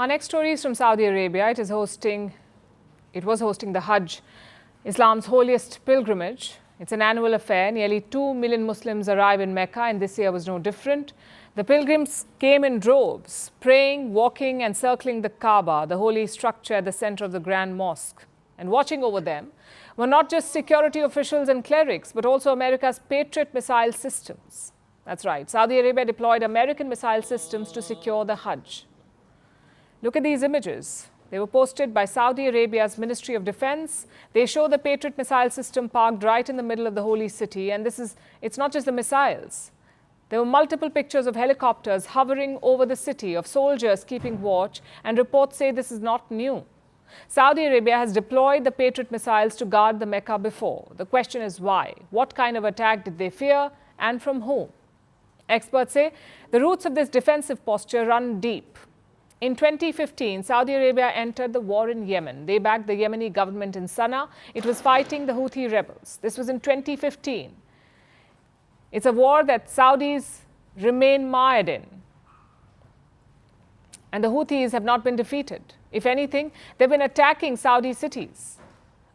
Our next story is from Saudi Arabia. It was hosting the Hajj, Islam's holiest pilgrimage. It's an annual affair. Nearly 2 million Muslims arrive in Mecca, and this year was no different. The pilgrims came in droves, praying, walking and circling the Kaaba, the holy structure at the center of the Grand Mosque. And watching over them were not just security officials and clerics, but also America's Patriot missile systems. That's right, Saudi Arabia deployed American missile systems to secure the Hajj. Look at these images. They were posted by Saudi Arabia's Ministry of Defense. They show the Patriot missile system parked right in the middle of the holy city. And it's not just the missiles. There were multiple pictures of helicopters hovering over the city, of soldiers keeping watch, and reports say this is not new. Saudi Arabia has deployed the Patriot missiles to guard the Mecca before. The question is why? What kind of attack did they fear, and from whom? Experts say the roots of this defensive posture run deep. In 2015, Saudi Arabia entered the war in Yemen. They backed the Yemeni government in Sana'a. It was fighting the Houthi rebels. This was in 2015. It's a war that Saudis remain mired in. And the Houthis have not been defeated. If anything, they've been attacking Saudi cities.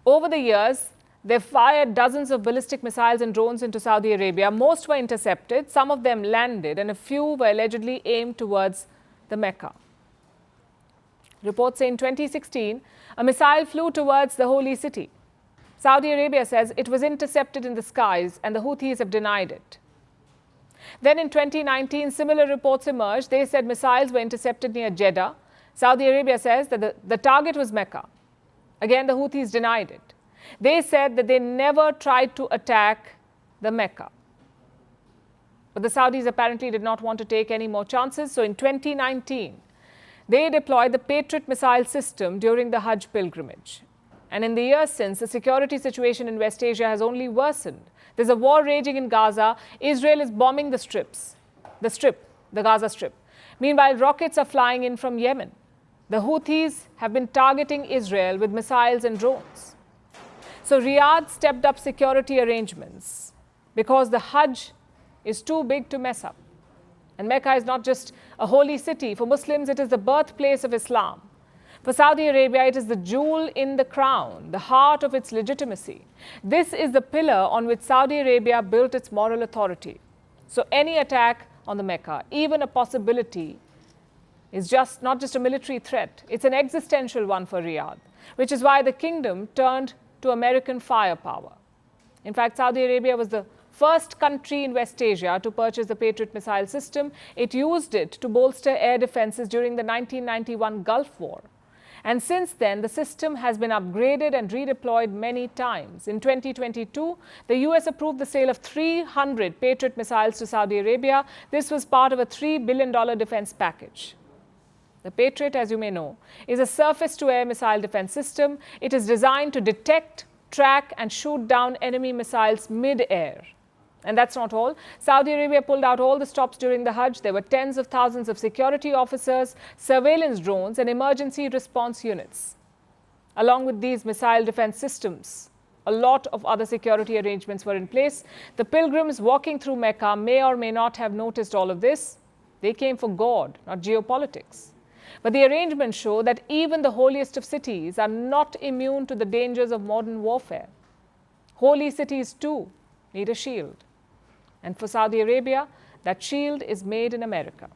Over the years, they've fired dozens of ballistic missiles and drones into Saudi Arabia. Most were intercepted, some of them landed, and a few were allegedly aimed towards the Mecca. Reports say in 2016, a missile flew towards the holy city. Saudi Arabia says it was intercepted in the skies, and the Houthis have denied it. Then in 2019, similar reports emerged. They said missiles were intercepted near Jeddah. Saudi Arabia says that the target was Mecca. Again, the Houthis denied it. They said that they never tried to attack the Mecca. But the Saudis apparently did not want to take any more chances. So in 2019, they deployed the Patriot missile system during the Hajj pilgrimage. And in the years since, the security situation in West Asia has only worsened. There's a war raging in Gaza. Israel is bombing the Gaza Strip. Meanwhile, rockets are flying in from Yemen. The Houthis have been targeting Israel with missiles and drones. So Riyadh stepped up security arrangements because the Hajj is too big to mess up. And Mecca is not just a holy city. For Muslims, it is the birthplace of Islam. For Saudi Arabia, it is the jewel in the crown, the heart of its legitimacy. This is the pillar on which Saudi Arabia built its moral authority. So any attack on the Mecca, even a possibility, is not just a military threat. It's an existential one for Riyadh, which is why the kingdom turned to American firepower. In fact, Saudi Arabia was the first country in West Asia to purchase the Patriot missile system. It used it to bolster air defenses during the 1991 Gulf War. And since then, the system has been upgraded and redeployed many times. In 2022, the US approved the sale of 300 Patriot missiles to Saudi Arabia. This was part of a $3 billion defense package. The Patriot, as you may know, is a surface-to-air missile defense system. It is designed to detect, track, and shoot down enemy missiles mid-air. And that's not all. Saudi Arabia pulled out all the stops during the Hajj. There were tens of thousands of security officers, surveillance drones, and emergency response units. Along with these missile defense systems, a lot of other security arrangements were in place. The pilgrims walking through Mecca may or may not have noticed all of this. They came for God, not geopolitics. But the arrangements show that even the holiest of cities are not immune to the dangers of modern warfare. Holy cities, too, need a shield. And for Saudi Arabia, that shield is made in America.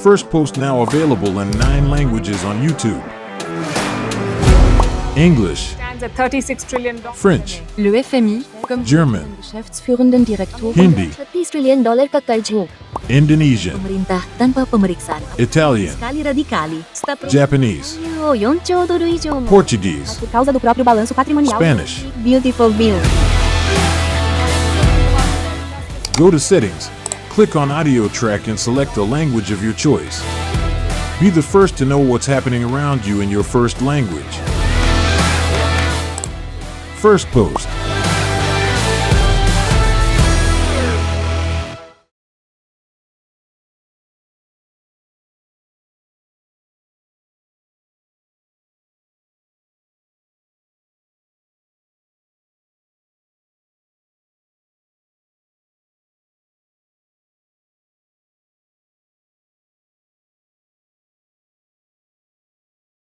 Firstpost now available in 9 languages on YouTube. English, Stands at $36 trillion. French, Le FMI, comme German, Geschäftsführenden Direktor, Hindi, $30 trillion ka kaljo. Indonesian, Pemerintah tanpa pemeriksaan. Italian, Sekali radikali. Japanese, $4 euro. Portuguese, Por causa do próprio balanço patrimonial. Spanish. Beautiful bill. Go to Settings, Click on Audio Track and select a language of your choice. Be the first to know what's happening around you in your first language. Firstpost.